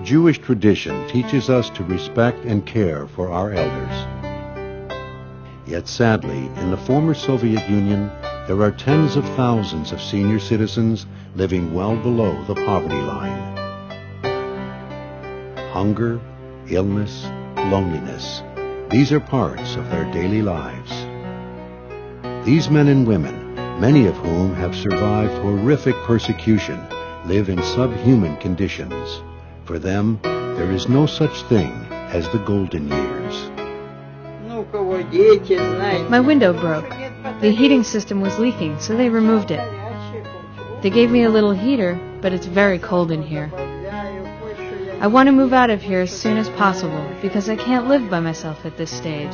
Jewish tradition teaches us to respect and care for our elders. Yet sadly, in the former Soviet Union, there are tens of thousands of senior citizens living well below the poverty line. Hunger, illness, loneliness, these are parts of their daily lives. These men and women, many of whom have survived horrific persecution, live in subhuman conditions. For them, there is no such thing as the golden years. My window broke. The heating system was leaking, so they removed it. They gave me a little heater, but it's very cold in here. I want to move out of here as soon as possible, because I can't live by myself at this stage.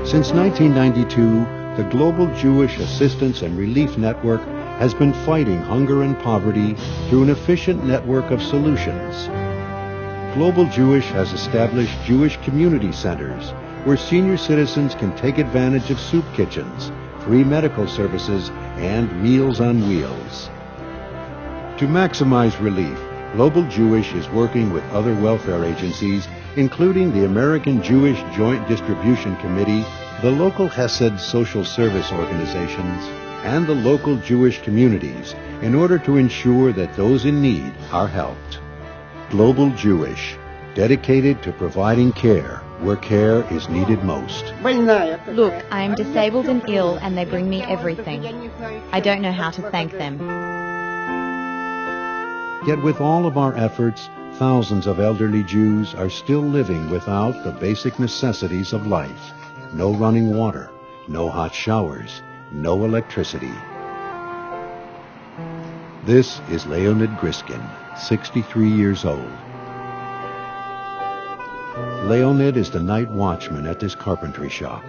Since 1992, the Global Jewish Assistance and Relief Network has been fighting hunger and poverty through an efficient network of solutions. Global Jewish has established Jewish community centers where senior citizens can take advantage of soup kitchens, free medical services, and Meals on Wheels. To maximize relief, Global Jewish is working with other welfare agencies, including the American Jewish Joint Distribution Committee, the local Hesed social service organizations, and the local Jewish communities in order to ensure that those in need are helped. Global Jewish, dedicated to providing care where care is needed most. Look, I am disabled and ill, and they bring me everything. I don't know how to thank them. Yet with all of our efforts, thousands of elderly Jews are still living without the basic necessities of life. No running water, no hot showers, no electricity. This is Leonid Griskin, 63 years old. Leonid is the night watchman at this carpentry shop.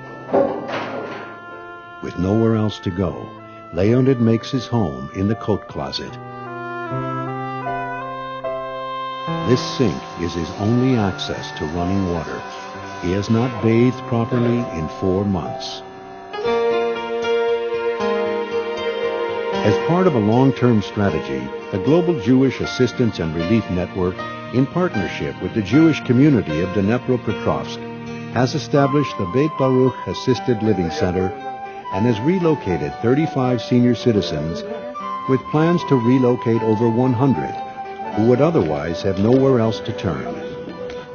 With nowhere else to go, Leonid makes his home in the coat closet. This sink is his only access to running water. He has not bathed properly in 4 months. As part of a long-term strategy, the Global Jewish Assistance and Relief Network, in partnership with the Jewish community of Dnepropetrovsk, has established the Beit Baruch Assisted Living Center and has relocated 35 senior citizens with plans to relocate over 100 who would otherwise have nowhere else to turn.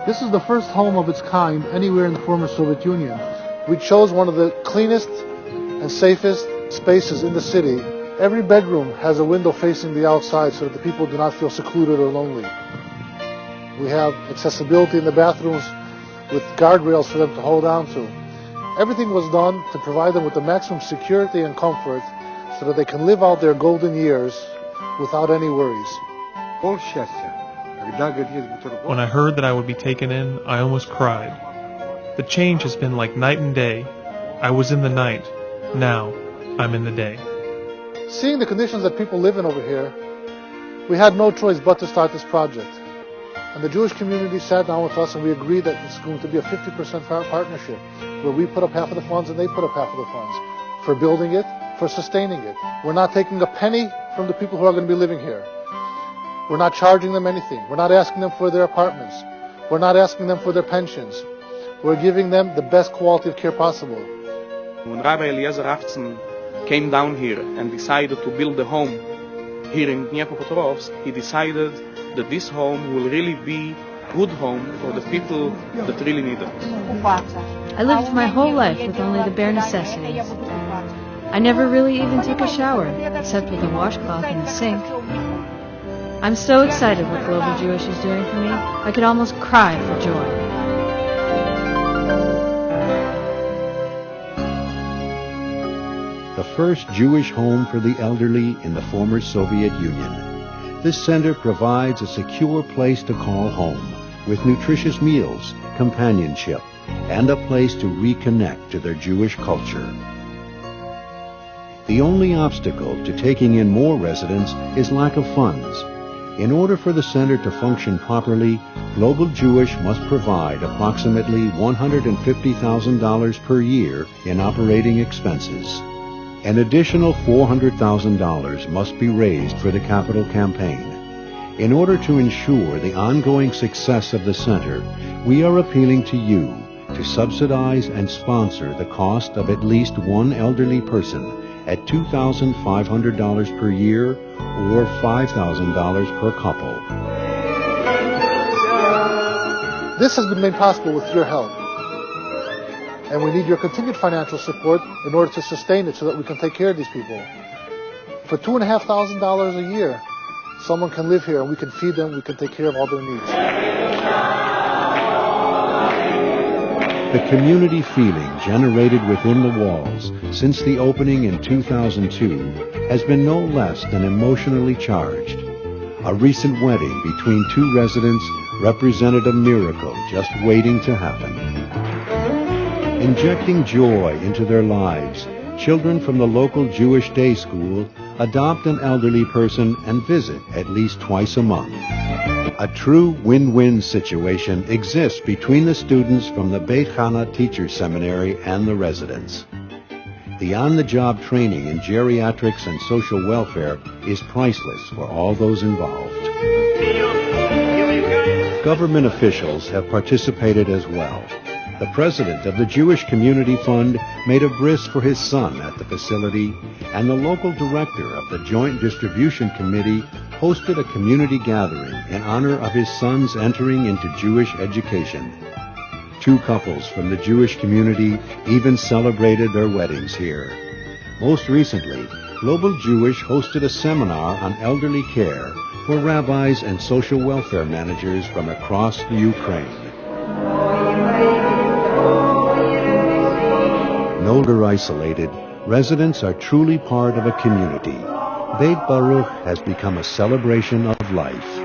This is the first home of its kind anywhere in the former Soviet Union. We chose one of the cleanest and safest spaces in the city. Every bedroom has a window facing the outside so that the people do not feel secluded or lonely. We have accessibility in the bathrooms with guardrails for them to hold on to. Everything was done to provide them with the maximum security and comfort so that they can live out their golden years without any worries. When I heard that I would be taken in, I almost cried. The change has been like night and day. I was in the night. Now, I'm in the day. Seeing the conditions that people live in over here, we had no choice but to start this project. And the Jewish community sat down with us and we agreed that it's going to be a 50% partnership, where we put up half of the funds and they put up half of the funds for building it, for sustaining it. We're not taking a penny from the people who are going to be living here. We're not charging them anything. We're not asking them for their apartments. We're not asking them for their pensions. We're giving them the best quality of care possible. When Rabbi Eliezer Avtzon came down here and decided to build a home here in Dnepropetrovsk, he decided that this home will really be a good home for the people that really need it. I lived my whole life with only the bare necessities. I never really even took a shower, except with a washcloth and a sink. I'm so excited what Global Jewish is doing for me, I could almost cry for joy. The first Jewish home for the elderly in the former Soviet Union. This center provides a secure place to call home, with nutritious meals, companionship, and a place to reconnect to their Jewish culture. The only obstacle to taking in more residents is lack of funds. In order for the center to function properly, Global Jewish must provide approximately $150,000 per year in operating expenses. An additional $400,000 must be raised for the capital campaign. In order to ensure the ongoing success of the center, we are appealing to you to subsidize and sponsor the cost of at least one elderly person at $2,500 per year or $5,000 per couple. This has been made possible with your help, and we need your continued financial support in order to sustain it so that we can take care of these people. For $2,500 a year, someone can live here and we can feed them, we can take care of all their needs. The community feeling generated within the walls since the opening in 2002 has been no less than emotionally charged. A recent wedding between two residents represented a miracle just waiting to happen. Injecting joy into their lives, children from the local Jewish day school adopt an elderly person and visit at least twice a month. A true win-win situation exists between the students from the Beit Chana Teachers Seminary and the residents. The on-the-job training in geriatrics and social welfare is priceless for all those involved. Government officials have participated as well. The president of the Jewish Community Fund made a bris for his son at the facility, and the local director of the Joint Distribution Committee hosted a community gathering in honor of his son's entering into Jewish education. Two couples from the Jewish community even celebrated their weddings here. Most recently, Global Jewish hosted a seminar on elderly care for rabbis and social welfare managers from across the Ukraine. No longer isolated, residents are truly part of a community. Beit Baruch has become a celebration of life.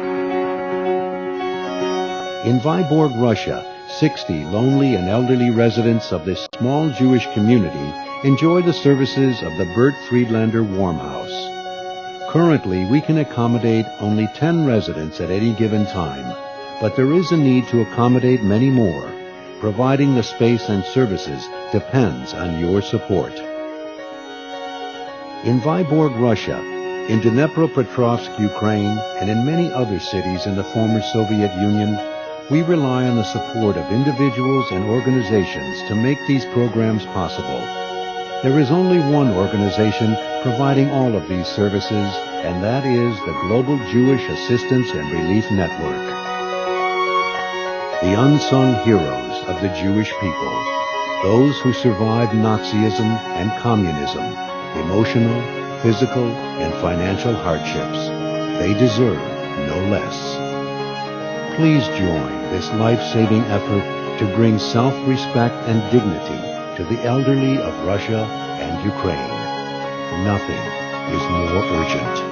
In Vyborg, Russia, 60 lonely and elderly residents of this small Jewish community enjoy the services of the Bert Friedlander Warm House. Currently, we can accommodate only 10 residents at any given time, but there is a need to accommodate many more. Providing the space and services depends on your support. In Vyborg, Russia, in Dnipropetrovsk, Ukraine, and in many other cities in the former Soviet Union, we rely on the support of individuals and organizations to make these programs possible. There is only one organization providing all of these services, and that is the Global Jewish Assistance and Relief Network. The unsung heroes of the Jewish people, those who survived Nazism and communism, emotional, physical, and financial hardships. They deserve no less. Please join this life-saving effort to bring self-respect and dignity to the elderly of Russia and Ukraine. Nothing is more urgent.